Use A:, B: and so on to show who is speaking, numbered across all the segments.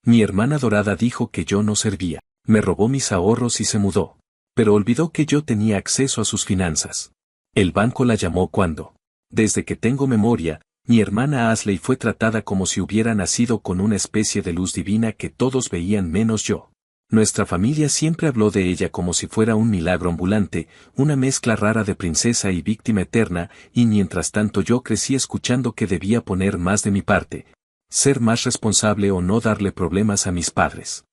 A: Mi hermana dorada dijo que yo no servía. Me robó mis ahorros y se mudó. Pero olvidó que yo tenía acceso a sus finanzas. El banco la llamó cuando. Desde que tengo memoria, mi hermana Ashley fue tratada como si hubiera nacido con una especie de luz divina que todos veían menos yo. Nuestra familia siempre habló de ella como si fuera un milagro ambulante, una mezcla rara de princesa y víctima eterna, y mientras tanto yo crecí escuchando que debía poner más de mi parte, ser más responsable o no darle problemas a mis padres.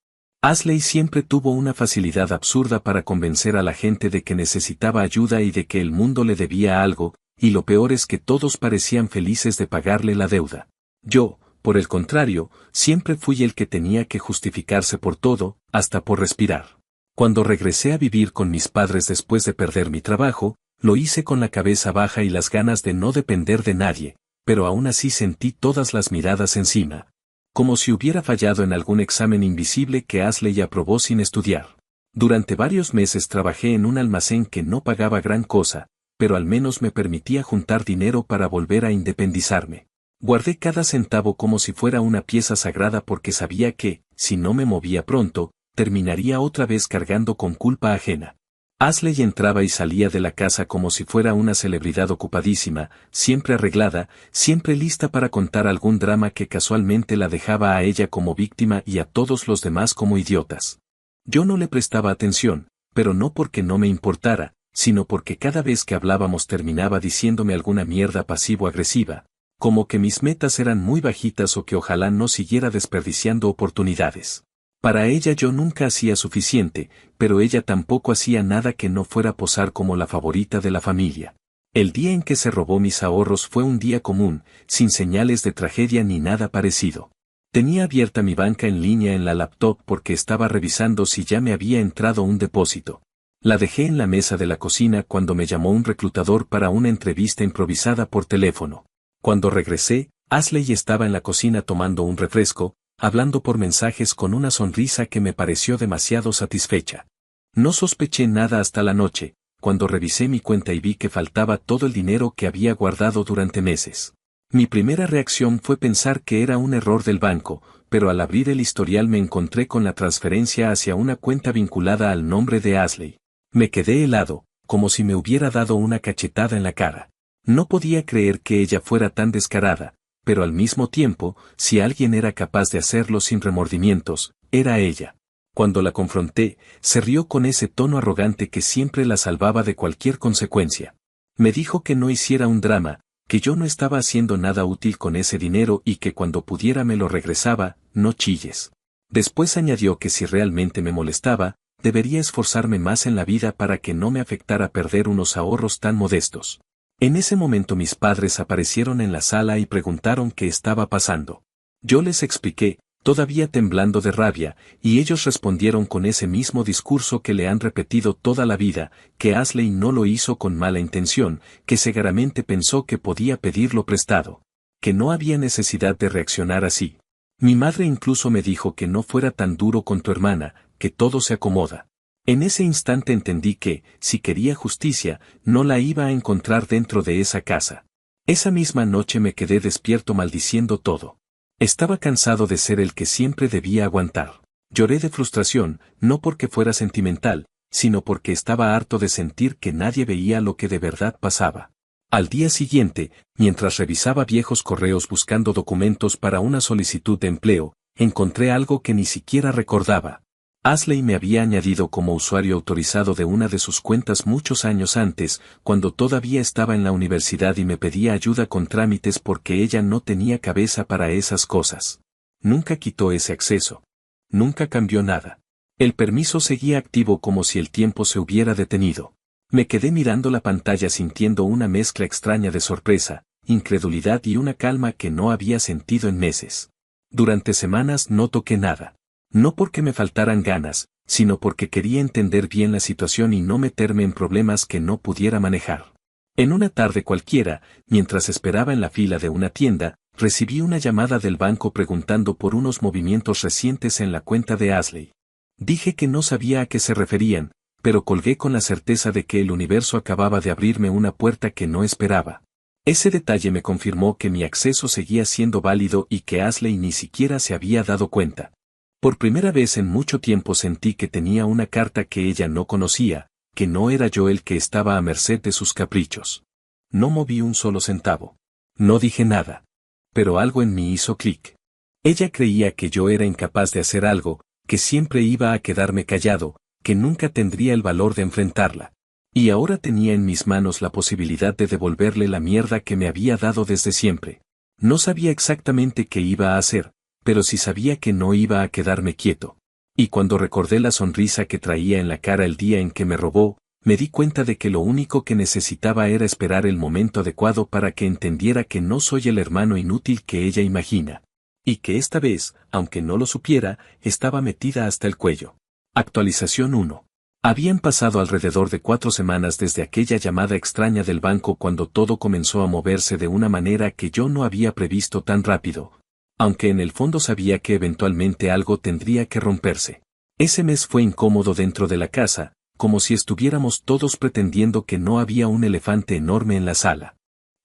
A: Ashley siempre tuvo una facilidad absurda para convencer a la gente de que necesitaba ayuda y de que el mundo le debía algo, y lo peor es que todos parecían felices de pagarle la deuda. Yo, por el contrario, siempre fui el que tenía que justificarse por todo, hasta por respirar. Cuando regresé a vivir con mis padres después de perder mi trabajo, lo hice con la cabeza baja y las ganas de no depender de nadie, pero aún así sentí todas las miradas encima. Como si hubiera fallado en algún examen invisible que Ashley aprobó sin estudiar. Durante varios meses trabajé en un almacén que no pagaba gran cosa, pero al menos me permitía juntar dinero para volver a independizarme. Guardé cada centavo como si fuera una pieza sagrada porque sabía que, si no me movía pronto, terminaría otra vez cargando con culpa ajena. Ashley entraba y salía de la casa como si fuera una celebridad ocupadísima, siempre arreglada, siempre lista para contar algún drama que casualmente la dejaba a ella como víctima y a todos los demás como idiotas. Yo no le prestaba atención, pero no porque no me importara, sino porque cada vez que hablábamos terminaba diciéndome alguna mierda pasivo-agresiva, como que mis metas eran muy bajitas o que ojalá no siguiera desperdiciando oportunidades. Para ella yo nunca hacía suficiente, pero ella tampoco hacía nada que no fuera posar como la favorita de la familia. El día en que se robó mis ahorros fue un día común, sin señales de tragedia ni nada parecido. Tenía abierta mi banca en línea en la laptop porque estaba revisando si ya me había entrado un depósito. La dejé en la mesa de la cocina cuando me llamó un reclutador para una entrevista improvisada por teléfono. Cuando regresé, Ashley estaba en la cocina tomando un refresco, hablando por mensajes con una sonrisa que me pareció demasiado satisfecha. No sospeché nada hasta la noche, cuando revisé mi cuenta y vi que faltaba todo el dinero que había guardado durante meses. Mi primera reacción fue pensar que era un error del banco, pero al abrir el historial me encontré con la transferencia hacia una cuenta vinculada al nombre de Ashley. Me quedé helado, como si me hubiera dado una cachetada en la cara. No podía creer que ella fuera tan descarada, pero al mismo tiempo, si alguien era capaz de hacerlo sin remordimientos, era ella. Cuando la confronté, se rió con ese tono arrogante que siempre la salvaba de cualquier consecuencia. Me dijo que no hiciera un drama, que yo no estaba haciendo nada útil con ese dinero y que cuando pudiera me lo regresaba, no chilles. Después añadió que si realmente me molestaba, debería esforzarme más en la vida para que no me afectara perder unos ahorros tan modestos. En ese momento mis padres aparecieron en la sala y preguntaron qué estaba pasando. Yo les expliqué, todavía temblando de rabia, y ellos respondieron con ese mismo discurso que le han repetido toda la vida, que Ashley no lo hizo con mala intención, que seguramente pensó que podía pedirlo prestado, que no había necesidad de reaccionar así. Mi madre incluso me dijo que no fuera tan duro con tu hermana, que todo se acomoda. En ese instante entendí que, si quería justicia, no la iba a encontrar dentro de esa casa. Esa misma noche me quedé despierto maldiciendo todo. Estaba cansado de ser el que siempre debía aguantar. Lloré de frustración, no porque fuera sentimental, sino porque estaba harto de sentir que nadie veía lo que de verdad pasaba. Al día siguiente, mientras revisaba viejos correos buscando documentos para una solicitud de empleo, encontré algo que ni siquiera recordaba. Ashley me había añadido como usuario autorizado de una de sus cuentas muchos años antes, cuando todavía estaba en la universidad y me pedía ayuda con trámites porque ella no tenía cabeza para esas cosas. Nunca quitó ese acceso. Nunca cambió nada. El permiso seguía activo como si el tiempo se hubiera detenido. Me quedé mirando la pantalla sintiendo una mezcla extraña de sorpresa, incredulidad y una calma que no había sentido en meses. Durante semanas no toqué nada. No porque me faltaran ganas, sino porque quería entender bien la situación y no meterme en problemas que no pudiera manejar. En una tarde cualquiera, mientras esperaba en la fila de una tienda, recibí una llamada del banco preguntando por unos movimientos recientes en la cuenta de Ashley. Dije que no sabía a qué se referían, pero colgué con la certeza de que el universo acababa de abrirme una puerta que no esperaba. Ese detalle me confirmó que mi acceso seguía siendo válido y que Ashley ni siquiera se había dado cuenta. Por primera vez en mucho tiempo sentí que tenía una carta que ella no conocía, que no era yo el que estaba a merced de sus caprichos. No moví un solo centavo. No dije nada. Pero algo en mí hizo clic. Ella creía que yo era incapaz de hacer algo, que siempre iba a quedarme callado, que nunca tendría el valor de enfrentarla. Y ahora tenía en mis manos la posibilidad de devolverle la mierda que me había dado desde siempre. No sabía exactamente qué iba a hacer, pero sí sabía que no iba a quedarme quieto. Y cuando recordé la sonrisa que traía en la cara el día en que me robó, me di cuenta de que lo único que necesitaba era esperar el momento adecuado para que entendiera que no soy el hermano inútil que ella imagina. Y que esta vez, aunque no lo supiera, estaba metida hasta el cuello. Actualización 1. Habían pasado alrededor de 4 semanas desde aquella llamada extraña del banco cuando todo comenzó a moverse de una manera que yo no había previsto tan rápido, aunque en el fondo sabía que eventualmente algo tendría que romperse. Ese mes fue incómodo dentro de la casa, como si estuviéramos todos pretendiendo que no había un elefante enorme en la sala.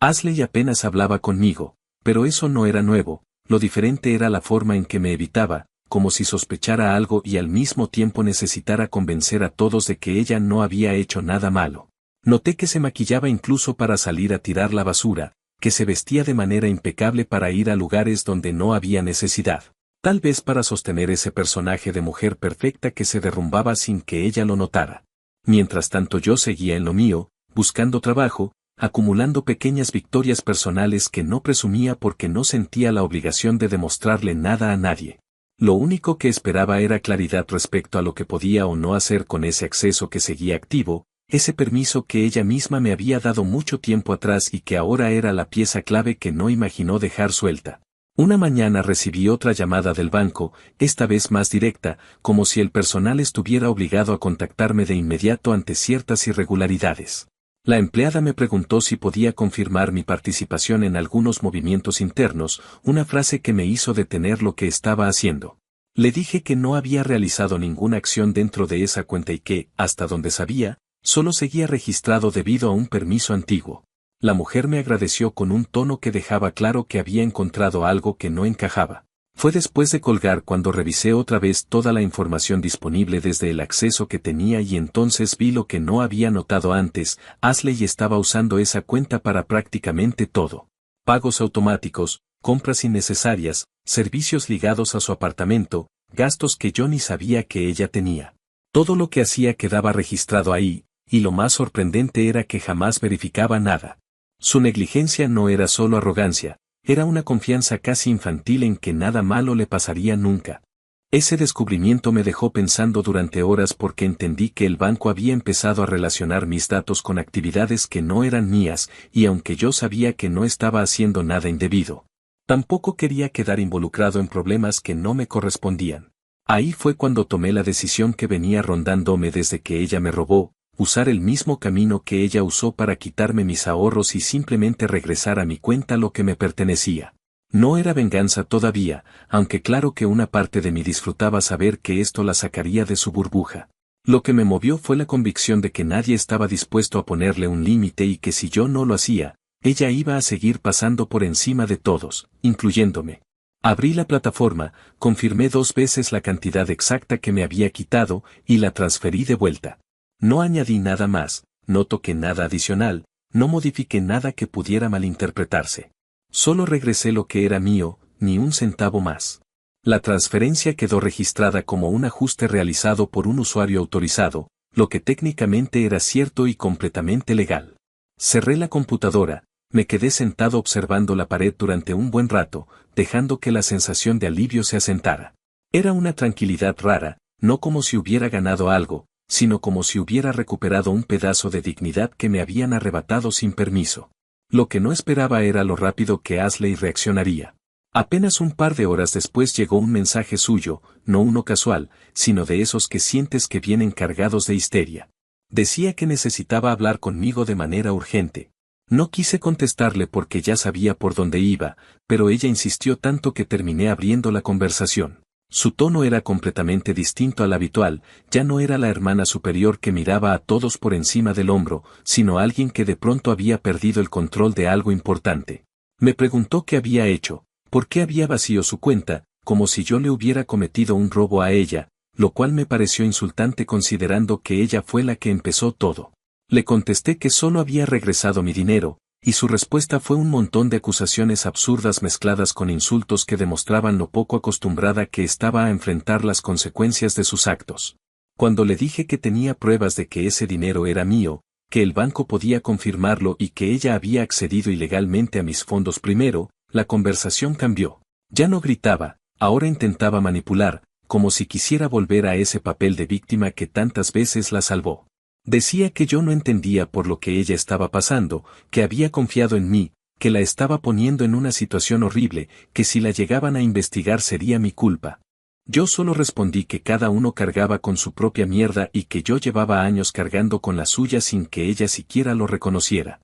A: Ashley apenas hablaba conmigo, pero eso no era nuevo, lo diferente era la forma en que me evitaba, como si sospechara algo y al mismo tiempo necesitara convencer a todos de que ella no había hecho nada malo. Noté que se maquillaba incluso para salir a tirar la basura, que se vestía de manera impecable para ir a lugares donde no había necesidad. Tal vez para sostener ese personaje de mujer perfecta que se derrumbaba sin que ella lo notara. Mientras tanto yo seguía en lo mío, buscando trabajo, acumulando pequeñas victorias personales que no presumía porque no sentía la obligación de demostrarle nada a nadie. Lo único que esperaba era claridad respecto a lo que podía o no hacer con ese acceso que seguía activo, ese permiso que ella misma me había dado mucho tiempo atrás y que ahora era la pieza clave que no imaginó dejar suelta. Una mañana recibí otra llamada del banco, esta vez más directa, como si el personal estuviera obligado a contactarme de inmediato ante ciertas irregularidades. La empleada me preguntó si podía confirmar mi participación en algunos movimientos internos, una frase que me hizo detener lo que estaba haciendo. Le dije que no había realizado ninguna acción dentro de esa cuenta y que, hasta donde sabía, solo seguía registrado debido a un permiso antiguo. La mujer me agradeció con un tono que dejaba claro que había encontrado algo que no encajaba. Fue después de colgar cuando revisé otra vez toda la información disponible desde el acceso que tenía y entonces vi lo que no había notado antes. Ashley estaba usando esa cuenta para prácticamente todo. Pagos automáticos, compras innecesarias, servicios ligados a su apartamento, gastos que yo ni sabía que ella tenía. Todo lo que hacía quedaba registrado ahí, y lo más sorprendente era que jamás verificaba nada. Su negligencia no era solo arrogancia, era una confianza casi infantil en que nada malo le pasaría nunca. Ese descubrimiento me dejó pensando durante horas porque entendí que el banco había empezado a relacionar mis datos con actividades que no eran mías, y aunque yo sabía que no estaba haciendo nada indebido, tampoco quería quedar involucrado en problemas que no me correspondían. Ahí fue cuando tomé la decisión que venía rondándome desde que ella me robó, usar el mismo camino que ella usó para quitarme mis ahorros y simplemente regresar a mi cuenta lo que me pertenecía. No era venganza todavía, aunque claro que una parte de mí disfrutaba saber que esto la sacaría de su burbuja. Lo que me movió fue la convicción de que nadie estaba dispuesto a ponerle un límite y que si yo no lo hacía, ella iba a seguir pasando por encima de todos, incluyéndome. Abrí la plataforma, confirmé 2 veces la cantidad exacta que me había quitado y la transferí de vuelta. No añadí nada más, no toqué nada adicional, no modifiqué nada que pudiera malinterpretarse. Solo regresé lo que era mío, ni un centavo más. La transferencia quedó registrada como un ajuste realizado por un usuario autorizado, lo que técnicamente era cierto y completamente legal. Cerré la computadora, me quedé sentado observando la pared durante un buen rato, dejando que la sensación de alivio se asentara. Era una tranquilidad rara, no como si hubiera ganado algo, sino como si hubiera recuperado un pedazo de dignidad que me habían arrebatado sin permiso. Lo que no esperaba era lo rápido que Ashley reaccionaría. Apenas un par de horas después llegó un mensaje suyo, no uno casual, sino de esos que sientes que vienen cargados de histeria. Decía que necesitaba hablar conmigo de manera urgente. No quise contestarle porque ya sabía por dónde iba, pero ella insistió tanto que terminé abriendo la conversación. Su tono era completamente distinto al habitual, ya no era la hermana superior que miraba a todos por encima del hombro, sino alguien que de pronto había perdido el control de algo importante. Me preguntó qué había hecho, por qué había vacío su cuenta, como si yo le hubiera cometido un robo a ella, lo cual me pareció insultante considerando que ella fue la que empezó todo. Le contesté que solo había regresado mi dinero, y su respuesta fue un montón de acusaciones absurdas mezcladas con insultos que demostraban lo poco acostumbrada que estaba a enfrentar las consecuencias de sus actos. Cuando le dije que tenía pruebas de que ese dinero era mío, que el banco podía confirmarlo y que ella había accedido ilegalmente a mis fondos primero, la conversación cambió. Ya no gritaba, ahora intentaba manipular, como si quisiera volver a ese papel de víctima que tantas veces la salvó. Decía que yo no entendía por lo que ella estaba pasando, que había confiado en mí, que la estaba poniendo en una situación horrible, que si la llegaban a investigar sería mi culpa. Yo solo respondí que cada uno cargaba con su propia mierda y que yo llevaba años cargando con la suya sin que ella siquiera lo reconociera.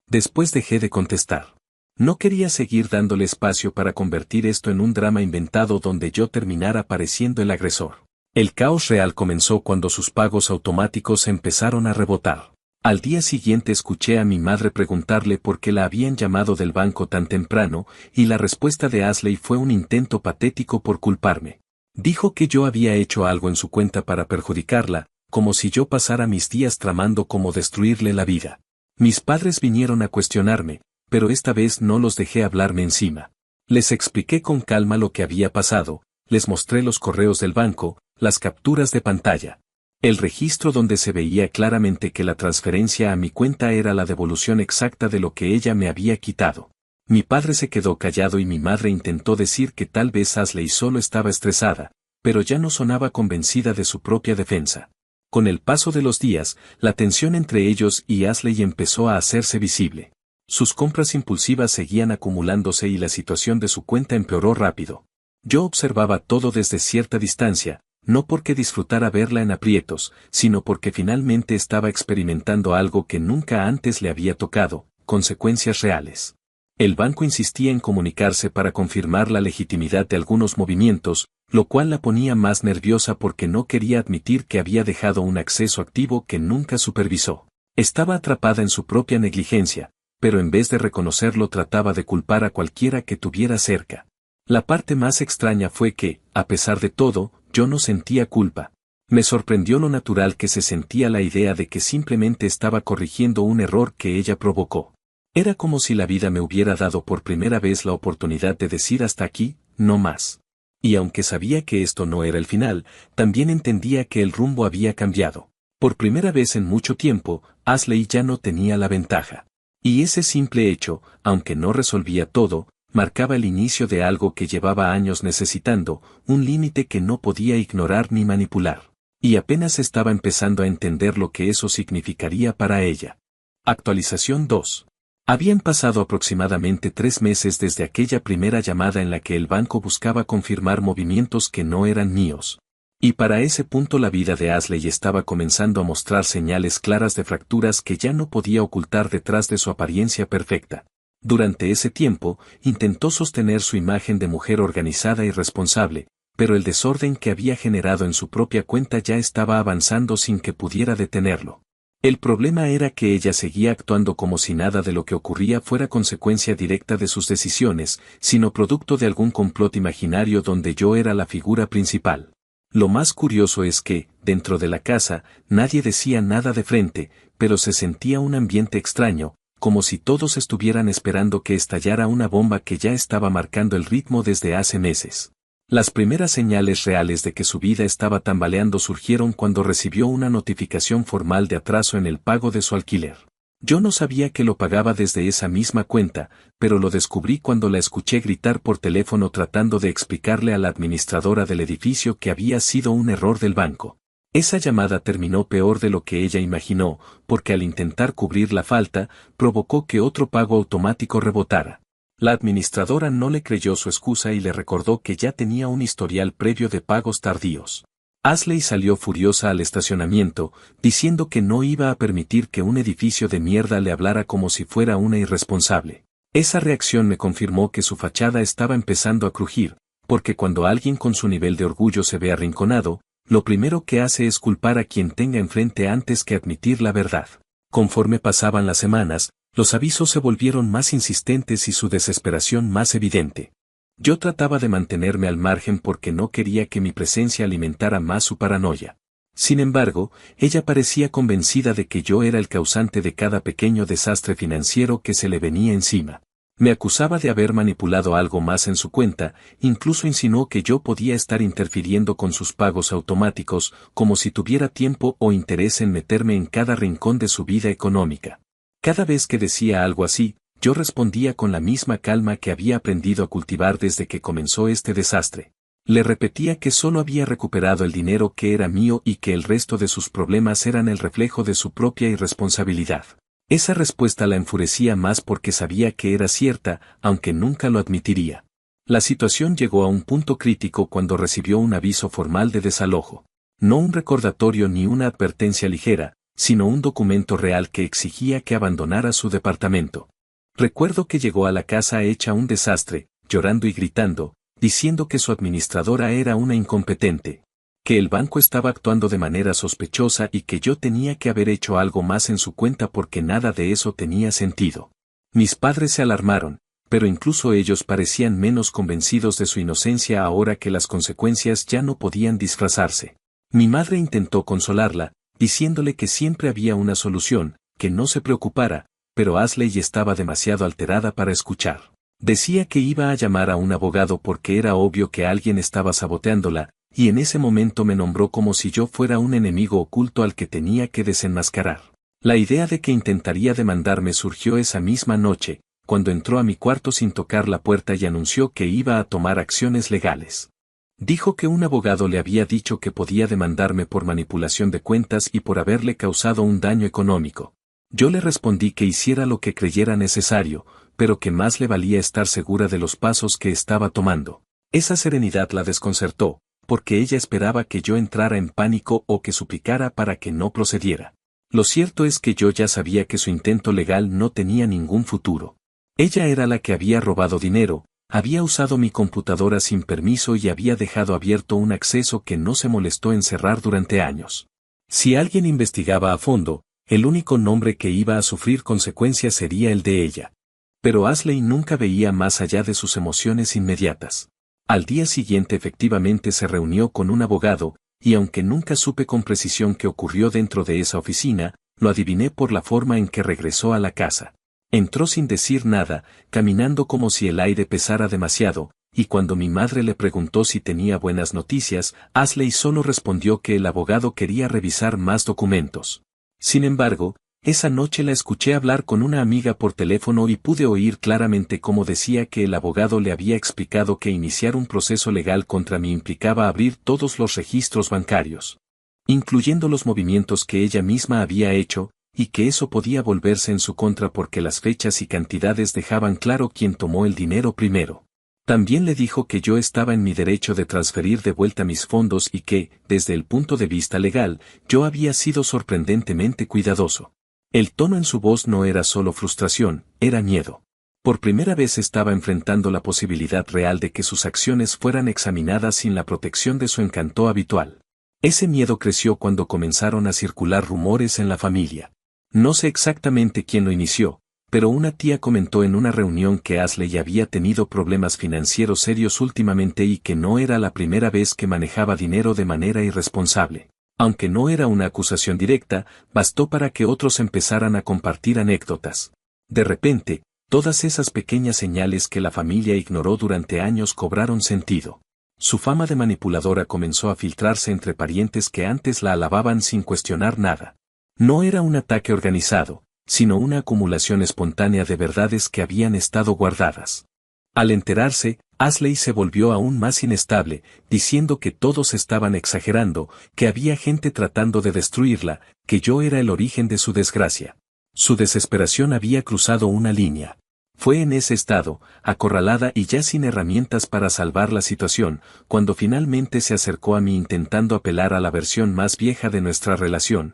A: Después dejé de contestar. No quería seguir dándole espacio para convertir esto en un drama inventado donde yo terminara pareciendo el agresor. El caos real comenzó cuando sus pagos automáticos empezaron a rebotar. Al día siguiente escuché a mi madre preguntarle por qué la habían llamado del banco tan temprano, y la respuesta de Ashley fue un intento patético por culparme. Dijo que yo había hecho algo en su cuenta para perjudicarla, como si yo pasara mis días tramando cómo destruirle la vida. Mis padres vinieron a cuestionarme, pero esta vez no los dejé hablarme encima. Les expliqué con calma lo que había pasado, les mostré los correos del banco, las capturas de pantalla. El registro donde se veía claramente que la transferencia a mi cuenta era la devolución exacta de lo que ella me había quitado. Mi padre se quedó callado y mi madre intentó decir que tal vez Ashley solo estaba estresada, pero ya no sonaba convencida de su propia defensa. Con el paso de los días, la tensión entre ellos y Ashley empezó a hacerse visible. Sus compras impulsivas seguían acumulándose y la situación de su cuenta empeoró rápido. Yo observaba todo desde cierta distancia, no porque disfrutara verla en aprietos, sino porque finalmente estaba experimentando algo que nunca antes le había tocado, consecuencias reales. El banco insistía en comunicarse para confirmar la legitimidad de algunos movimientos, lo cual la ponía más nerviosa porque no quería admitir que había dejado un acceso activo que nunca supervisó. Estaba atrapada en su propia negligencia, pero en vez de reconocerlo trataba de culpar a cualquiera que tuviera cerca. La parte más extraña fue que, a pesar de todo, yo no sentía culpa. Me sorprendió lo natural que se sentía la idea de que simplemente estaba corrigiendo un error que ella provocó. Era como si la vida me hubiera dado por primera vez la oportunidad de decir hasta aquí, no más. Y aunque sabía que esto no era el final, también entendía que el rumbo había cambiado. Por primera vez en mucho tiempo, Ashley ya no tenía la ventaja. Y ese simple hecho, aunque no resolvía todo, marcaba el inicio de algo que llevaba años necesitando, un límite que no podía ignorar ni manipular. Y apenas estaba empezando a entender lo que eso significaría para ella. Actualización 2. Habían pasado aproximadamente 3 meses desde aquella primera llamada en la que el banco buscaba confirmar movimientos que no eran míos. Y para ese punto la vida de Ashley estaba comenzando a mostrar señales claras de fracturas que ya no podía ocultar detrás de su apariencia perfecta. Durante ese tiempo, intentó sostener su imagen de mujer organizada y responsable, pero el desorden que había generado en su propia cuenta ya estaba avanzando sin que pudiera detenerlo. El problema era que ella seguía actuando como si nada de lo que ocurría fuera consecuencia directa de sus decisiones, sino producto de algún complot imaginario donde yo era la figura principal. Lo más curioso es que, dentro de la casa, nadie decía nada de frente, pero se sentía un ambiente extraño, como si todos estuvieran esperando que estallara una bomba que ya estaba marcando el ritmo desde hace meses. Las primeras señales reales de que su vida estaba tambaleando surgieron cuando recibió una notificación formal de atraso en el pago de su alquiler. Yo no sabía que lo pagaba desde esa misma cuenta, pero lo descubrí cuando la escuché gritar por teléfono tratando de explicarle a la administradora del edificio que había sido un error del banco. Esa llamada terminó peor de lo que ella imaginó, porque al intentar cubrir la falta, provocó que otro pago automático rebotara. La administradora no le creyó su excusa y le recordó que ya tenía un historial previo de pagos tardíos. Ashley salió furiosa al estacionamiento, diciendo que no iba a permitir que un edificio de mierda le hablara como si fuera una irresponsable. Esa reacción me confirmó que su fachada estaba empezando a crujir, porque cuando alguien con su nivel de orgullo se ve arrinconado, lo primero que hace es culpar a quien tenga enfrente antes que admitir la verdad. Conforme pasaban las semanas, los avisos se volvieron más insistentes y su desesperación más evidente. Yo trataba de mantenerme al margen porque no quería que mi presencia alimentara más su paranoia. Sin embargo, ella parecía convencida de que yo era el causante de cada pequeño desastre financiero que se le venía encima. Me acusaba de haber manipulado algo más en su cuenta, incluso insinuó que yo podía estar interfiriendo con sus pagos automáticos, como si tuviera tiempo o interés en meterme en cada rincón de su vida económica. Cada vez que decía algo así, yo respondía con la misma calma que había aprendido a cultivar desde que comenzó este desastre. Le repetía que solo había recuperado el dinero que era mío y que el resto de sus problemas eran el reflejo de su propia irresponsabilidad. Esa respuesta la enfurecía más porque sabía que era cierta, aunque nunca lo admitiría. La situación llegó a un punto crítico cuando recibió un aviso formal de desalojo. No un recordatorio ni una advertencia ligera, sino un documento real que exigía que abandonara su departamento. Recuerdo que llegó a la casa hecha un desastre, llorando y gritando, diciendo que su administradora era una incompetente, que el banco estaba actuando de manera sospechosa y que yo tenía que haber hecho algo más en su cuenta porque nada de eso tenía sentido. Mis padres se alarmaron, pero incluso ellos parecían menos convencidos de su inocencia ahora que las consecuencias ya no podían disfrazarse. Mi madre intentó consolarla, diciéndole que siempre había una solución, que no se preocupara, pero Ashley estaba demasiado alterada para escuchar. Decía que iba a llamar a un abogado porque era obvio que alguien estaba saboteándola, y en ese momento me nombró como si yo fuera un enemigo oculto al que tenía que desenmascarar. La idea de que intentaría demandarme surgió esa misma noche, cuando entró a mi cuarto sin tocar la puerta y anunció que iba a tomar acciones legales. Dijo que un abogado le había dicho que podía demandarme por manipulación de cuentas y por haberle causado un daño económico. Yo le respondí que hiciera lo que creyera necesario, pero que más le valía estar segura de los pasos que estaba tomando. Esa serenidad la desconcertó, porque ella esperaba que yo entrara en pánico o que suplicara para que no procediera. Lo cierto es que yo ya sabía que su intento legal no tenía ningún futuro. Ella era la que había robado dinero, había usado mi computadora sin permiso y había dejado abierto un acceso que no se molestó en cerrar durante años. Si alguien investigaba a fondo, el único nombre que iba a sufrir consecuencias sería el de ella. Pero Ashley nunca veía más allá de sus emociones inmediatas. Al día siguiente efectivamente se reunió con un abogado, y aunque nunca supe con precisión qué ocurrió dentro de esa oficina, lo adiviné por la forma en que regresó a la casa. Entró sin decir nada, caminando como si el aire pesara demasiado, y cuando mi madre le preguntó si tenía buenas noticias, Ashley solo respondió que el abogado quería revisar más documentos. Sin embargo, esa noche la escuché hablar con una amiga por teléfono y pude oír claramente cómo decía que el abogado le había explicado que iniciar un proceso legal contra mí implicaba abrir todos los registros bancarios, incluyendo los movimientos que ella misma había hecho, y que eso podía volverse en su contra porque las fechas y cantidades dejaban claro quién tomó el dinero primero. También le dijo que yo estaba en mi derecho de transferir de vuelta mis fondos y que, desde el punto de vista legal, yo había sido sorprendentemente cuidadoso. El tono en su voz no era solo frustración, era miedo. Por primera vez estaba enfrentando la posibilidad real de que sus acciones fueran examinadas sin la protección de su encanto habitual. Ese miedo creció cuando comenzaron a circular rumores en la familia. No sé exactamente quién lo inició, pero una tía comentó en una reunión que Ashley había tenido problemas financieros serios últimamente y que no era la primera vez que manejaba dinero de manera irresponsable. Aunque no era una acusación directa, bastó para que otros empezaran a compartir anécdotas. De repente, todas esas pequeñas señales que la familia ignoró durante años cobraron sentido. Su fama de manipuladora comenzó a filtrarse entre parientes que antes la alababan sin cuestionar nada. No era un ataque organizado, sino una acumulación espontánea de verdades que habían estado guardadas. Al enterarse, Ashley se volvió aún más inestable, diciendo que todos estaban exagerando, que había gente tratando de destruirla, que yo era el origen de su desgracia. Su desesperación había cruzado una línea. Fue en ese estado, acorralada y ya sin herramientas para salvar la situación, cuando finalmente se acercó a mí intentando apelar a la versión más vieja de nuestra relación,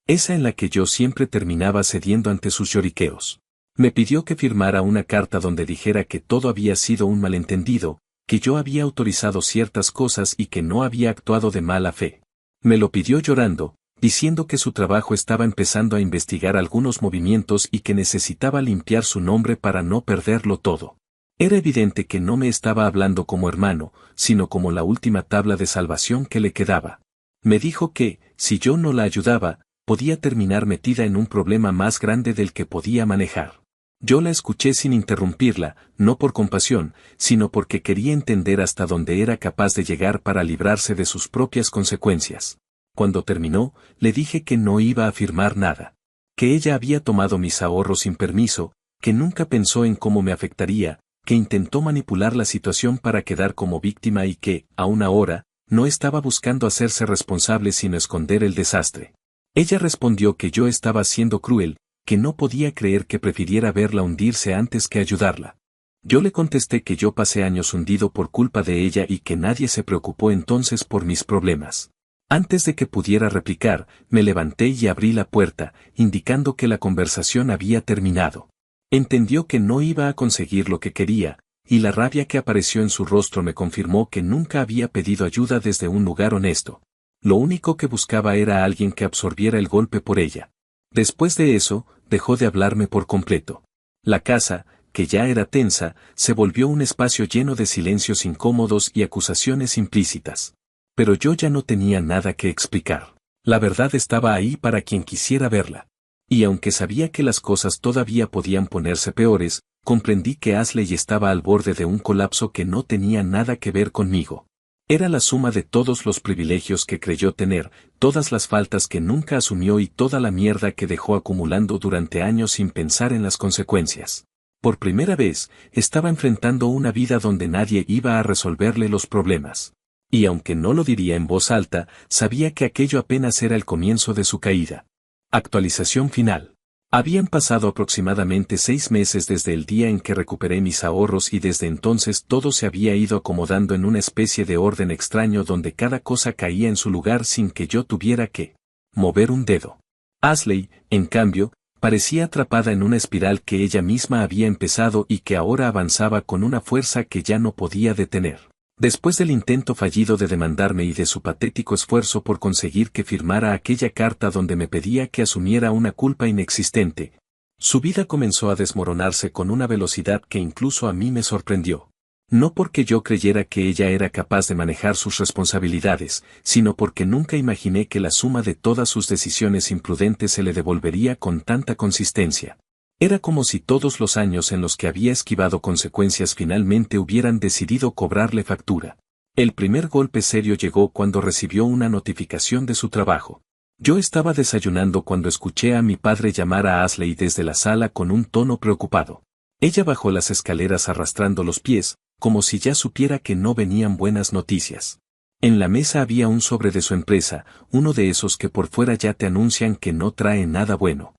A: esa en la que yo siempre terminaba cediendo ante sus lloriqueos. Me pidió que firmara una carta donde dijera que todo había sido un malentendido, que yo había autorizado ciertas cosas y que no había actuado de mala fe. Me lo pidió llorando, diciendo que su trabajo estaba empezando a investigar algunos movimientos y que necesitaba limpiar su nombre para no perderlo todo. Era evidente que no me estaba hablando como hermano, sino como la última tabla de salvación que le quedaba. Me dijo que, si yo no la ayudaba, podía terminar metida en un problema más grande del que podía manejar. Yo la escuché sin interrumpirla, no por compasión, sino porque quería entender hasta dónde era capaz de llegar para librarse de sus propias consecuencias. Cuando terminó, le dije que no iba a afirmar nada. Que ella había tomado mis ahorros sin permiso, que nunca pensó en cómo me afectaría, que intentó manipular la situación para quedar como víctima y que, aún ahora, no estaba buscando hacerse responsable sino esconder el desastre. Ella respondió que yo estaba siendo cruel, que no podía creer que prefiriera verla hundirse antes que ayudarla. Yo le contesté que yo pasé años hundido por culpa de ella y que nadie se preocupó entonces por mis problemas. Antes de que pudiera replicar, me levanté y abrí la puerta, indicando que la conversación había terminado. Entendió que no iba a conseguir lo que quería, y la rabia que apareció en su rostro me confirmó que nunca había pedido ayuda desde un lugar honesto. Lo único que buscaba era alguien que absorbiera el golpe por ella. Después de eso, dejó de hablarme por completo. La casa, que ya era tensa, se volvió un espacio lleno de silencios incómodos y acusaciones implícitas. Pero yo ya no tenía nada que explicar. La verdad estaba ahí para quien quisiera verla. Y aunque sabía que las cosas todavía podían ponerse peores, comprendí que Ashley estaba al borde de un colapso que no tenía nada que ver conmigo. Era la suma de todos los privilegios que creyó tener, todas las faltas que nunca asumió y toda la mierda que dejó acumulando durante años sin pensar en las consecuencias. Por primera vez, estaba enfrentando una vida donde nadie iba a resolverle los problemas. Y aunque no lo diría en voz alta, sabía que aquello apenas era el comienzo de su caída. Actualización final. Habían pasado aproximadamente 6 meses desde el día en que recuperé mis ahorros y desde entonces todo se había ido acomodando en una especie de orden extraño donde cada cosa caía en su lugar sin que yo tuviera que mover un dedo. Ashley, en cambio, parecía atrapada en una espiral que ella misma había empezado y que ahora avanzaba con una fuerza que ya no podía detener. Después del intento fallido de demandarme y de su patético esfuerzo por conseguir que firmara aquella carta donde me pedía que asumiera una culpa inexistente, su vida comenzó a desmoronarse con una velocidad que incluso a mí me sorprendió. No porque yo creyera que ella era capaz de manejar sus responsabilidades, sino porque nunca imaginé que la suma de todas sus decisiones imprudentes se le devolvería con tanta consistencia. Era como si todos los años en los que había esquivado consecuencias finalmente hubieran decidido cobrarle factura. El primer golpe serio llegó cuando recibió una notificación de su trabajo. Yo estaba desayunando cuando escuché a mi padre llamar a Ashley desde la sala con un tono preocupado. Ella bajó las escaleras arrastrando los pies, como si ya supiera que no venían buenas noticias. En la mesa había un sobre de su empresa, uno de esos que por fuera ya te anuncian que no trae nada bueno.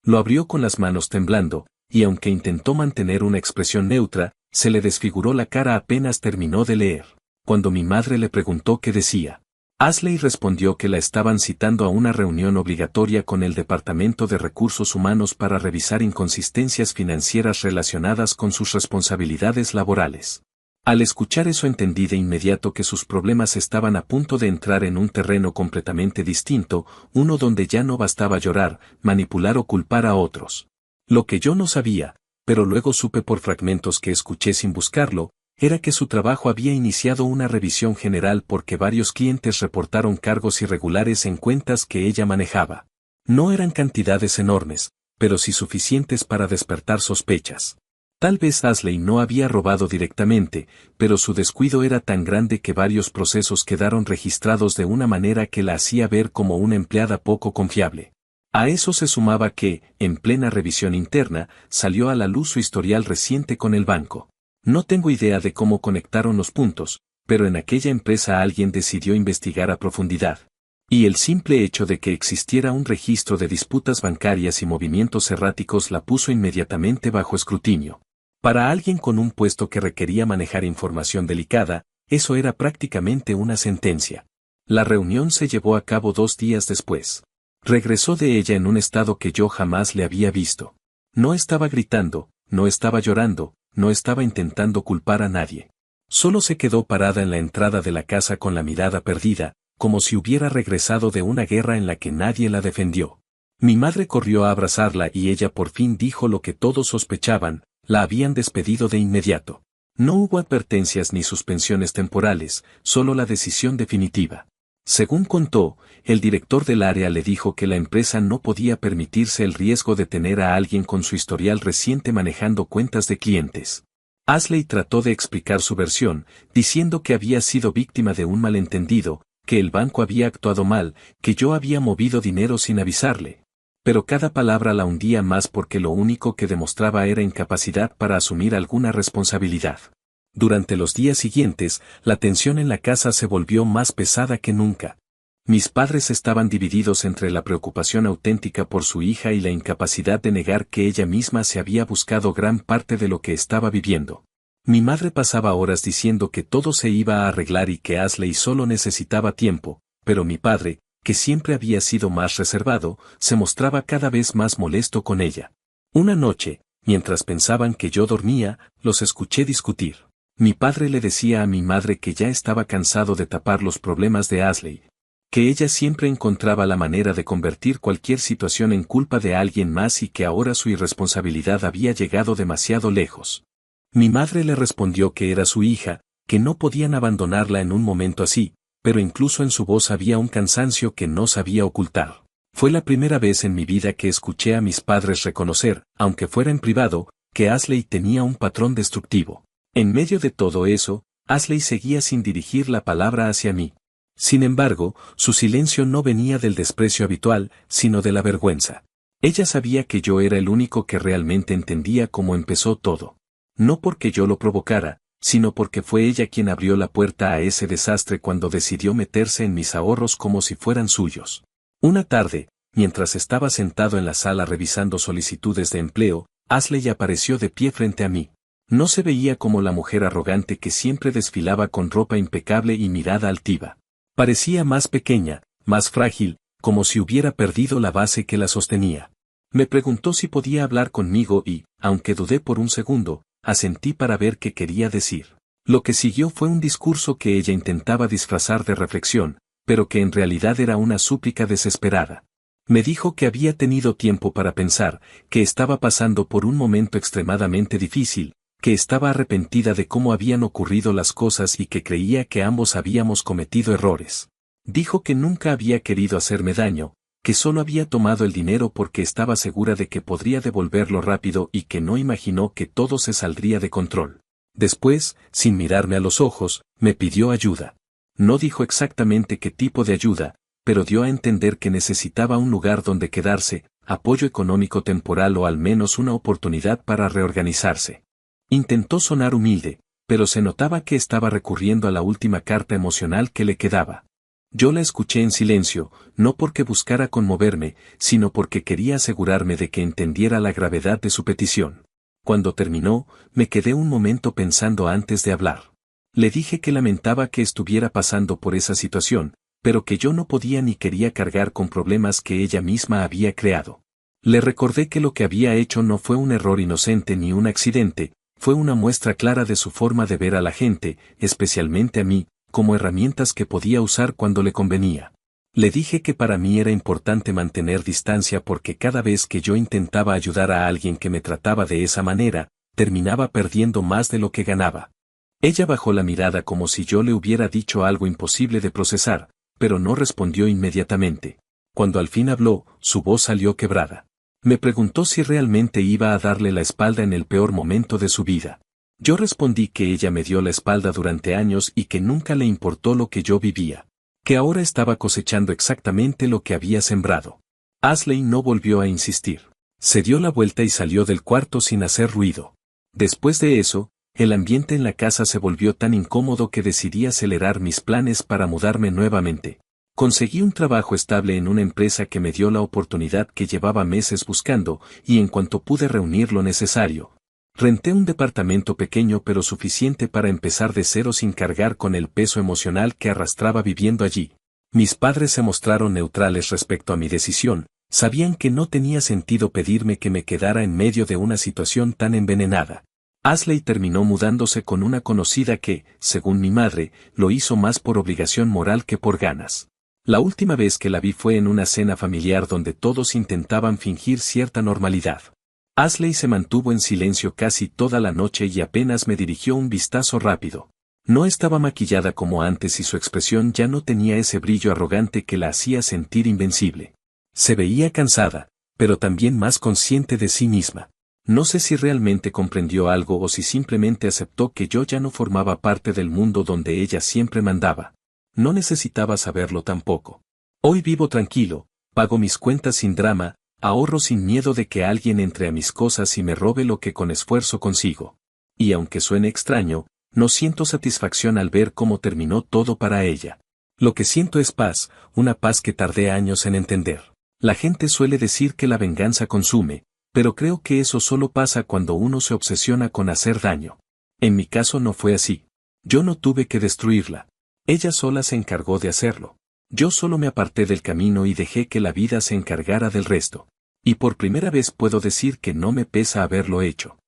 A: Lo abrió con las manos temblando, y aunque intentó mantener una expresión neutra, se le desfiguró la cara apenas terminó de leer. Cuando mi madre le preguntó qué decía, Ashley respondió que la estaban citando a una reunión obligatoria con el Departamento de Recursos Humanos para revisar inconsistencias financieras relacionadas con sus responsabilidades laborales. Al escuchar eso entendí de inmediato que sus problemas estaban a punto de entrar en un terreno completamente distinto, uno donde ya no bastaba llorar, manipular o culpar a otros. Lo que yo no sabía, pero luego supe por fragmentos que escuché sin buscarlo, era que su trabajo había iniciado una revisión general porque varios clientes reportaron cargos irregulares en cuentas que ella manejaba. No eran cantidades enormes, pero sí suficientes para despertar sospechas. Tal vez Ashley no había robado directamente, pero su descuido era tan grande que varios procesos quedaron registrados de una manera que la hacía ver como una empleada poco confiable. A eso se sumaba que, en plena revisión interna, salió a la luz su historial reciente con el banco. No tengo idea de cómo conectaron los puntos, pero en aquella empresa alguien decidió investigar a profundidad. Y el simple hecho de que existiera un registro de disputas bancarias y movimientos erráticos la puso inmediatamente bajo escrutinio. Para alguien con un puesto que requería manejar información delicada, eso era prácticamente una sentencia. La reunión se llevó a cabo 2 días después. Regresó de ella en un estado que yo jamás le había visto. No estaba gritando, no estaba llorando, no estaba intentando culpar a nadie. Solo se quedó parada en la entrada de la casa con la mirada perdida, como si hubiera regresado de una guerra en la que nadie la defendió. Mi madre corrió a abrazarla y ella por fin dijo lo que todos sospechaban, la habían despedido de inmediato. No hubo advertencias ni suspensiones temporales, solo la decisión definitiva. Según contó, el director del área le dijo que la empresa no podía permitirse el riesgo de tener a alguien con su historial reciente manejando cuentas de clientes. Ashley trató de explicar su versión, diciendo que había sido víctima de un malentendido, que el banco había actuado mal, que yo había movido dinero sin avisarle. Pero cada palabra la hundía más porque lo único que demostraba era incapacidad para asumir alguna responsabilidad. Durante los días siguientes, la tensión en la casa se volvió más pesada que nunca. Mis padres estaban divididos entre la preocupación auténtica por su hija y la incapacidad de negar que ella misma se había buscado gran parte de lo que estaba viviendo. Mi madre pasaba horas diciendo que todo se iba a arreglar y que Ashley solo necesitaba tiempo, pero mi padre, que siempre había sido más reservado, se mostraba cada vez más molesto con ella. Una noche, mientras pensaban que yo dormía, los escuché discutir. Mi padre le decía a mi madre que ya estaba cansado de tapar los problemas de Ashley, que ella siempre encontraba la manera de convertir cualquier situación en culpa de alguien más y que ahora su irresponsabilidad había llegado demasiado lejos. Mi madre le respondió que era su hija, que no podían abandonarla en un momento así, pero incluso en su voz había un cansancio que no sabía ocultar. Fue la primera vez en mi vida que escuché a mis padres reconocer, aunque fuera en privado, que Ashley tenía un patrón destructivo. En medio de todo eso, Ashley seguía sin dirigir la palabra hacia mí. Sin embargo, su silencio no venía del desprecio habitual, sino de la vergüenza. Ella sabía que yo era el único que realmente entendía cómo empezó todo. No porque yo lo provocara, sino porque fue ella quien abrió la puerta a ese desastre cuando decidió meterse en mis ahorros como si fueran suyos. Una tarde, mientras estaba sentado en la sala revisando solicitudes de empleo, Ashley apareció de pie frente a mí. No se veía como la mujer arrogante que siempre desfilaba con ropa impecable y mirada altiva. Parecía más pequeña, más frágil, como si hubiera perdido la base que la sostenía. Me preguntó si podía hablar conmigo y, aunque dudé por un segundo, asentí para ver qué quería decir. Lo que siguió fue un discurso que ella intentaba disfrazar de reflexión, pero que en realidad era una súplica desesperada. Me dijo que había tenido tiempo para pensar, que estaba pasando por un momento extremadamente difícil, que estaba arrepentida de cómo habían ocurrido las cosas y que creía que ambos habíamos cometido errores. Dijo que nunca había querido hacerme daño, que solo había tomado el dinero porque estaba segura de que podría devolverlo rápido y que no imaginó que todo se saldría de control. Después, sin mirarme a los ojos, me pidió ayuda. No dijo exactamente qué tipo de ayuda, pero dio a entender que necesitaba un lugar donde quedarse, apoyo económico temporal o al menos una oportunidad para reorganizarse. Intentó sonar humilde, pero se notaba que estaba recurriendo a la última carta emocional que le quedaba. Yo la escuché en silencio, no porque buscara conmoverme, sino porque quería asegurarme de que entendiera la gravedad de su petición. Cuando terminó, me quedé un momento pensando antes de hablar. Le dije que lamentaba que estuviera pasando por esa situación, pero que yo no podía ni quería cargar con problemas que ella misma había creado. Le recordé que lo que había hecho no fue un error inocente ni un accidente, fue una muestra clara de su forma de ver a la gente, especialmente a mí, como herramientas que podía usar cuando le convenía. Le dije que para mí era importante mantener distancia porque cada vez que yo intentaba ayudar a alguien que me trataba de esa manera, terminaba perdiendo más de lo que ganaba. Ella bajó la mirada como si yo le hubiera dicho algo imposible de procesar, pero no respondió inmediatamente. Cuando al fin habló, su voz salió quebrada. Me preguntó si realmente iba a darle la espalda en el peor momento de su vida. Yo respondí que ella me dio la espalda durante años y que nunca le importó lo que yo vivía, que ahora estaba cosechando exactamente lo que había sembrado. Ashley no volvió a insistir. Se dio la vuelta y salió del cuarto sin hacer ruido. Después de eso, el ambiente en la casa se volvió tan incómodo que decidí acelerar mis planes para mudarme nuevamente. Conseguí un trabajo estable en una empresa que me dio la oportunidad que llevaba meses buscando, y en cuanto pude reunir lo necesario, renté un departamento pequeño pero suficiente para empezar de cero sin cargar con el peso emocional que arrastraba viviendo allí. Mis padres se mostraron neutrales respecto a mi decisión, sabían que no tenía sentido pedirme que me quedara en medio de una situación tan envenenada. Ashley terminó mudándose con una conocida que, según mi madre, lo hizo más por obligación moral que por ganas. La última vez que la vi fue en una cena familiar donde todos intentaban fingir cierta normalidad. Ashley se mantuvo en silencio casi toda la noche y apenas me dirigió un vistazo rápido. No estaba maquillada como antes y su expresión ya no tenía ese brillo arrogante que la hacía sentir invencible. Se veía cansada, pero también más consciente de sí misma. No sé si realmente comprendió algo o si simplemente aceptó que yo ya no formaba parte del mundo donde ella siempre mandaba. No necesitaba saberlo tampoco. Hoy vivo tranquilo, pago mis cuentas sin drama, ahorro sin miedo de que alguien entre a mis cosas y me robe lo que con esfuerzo consigo. Y aunque suene extraño, no siento satisfacción al ver cómo terminó todo para ella. Lo que siento es paz, una paz que tardé años en entender. La gente suele decir que la venganza consume, pero creo que eso solo pasa cuando uno se obsesiona con hacer daño. En mi caso no fue así. Yo no tuve que destruirla. Ella sola se encargó de hacerlo. Yo solo me aparté del camino y dejé que la vida se encargara del resto. Y por primera vez puedo decir que no me pesa haberlo hecho.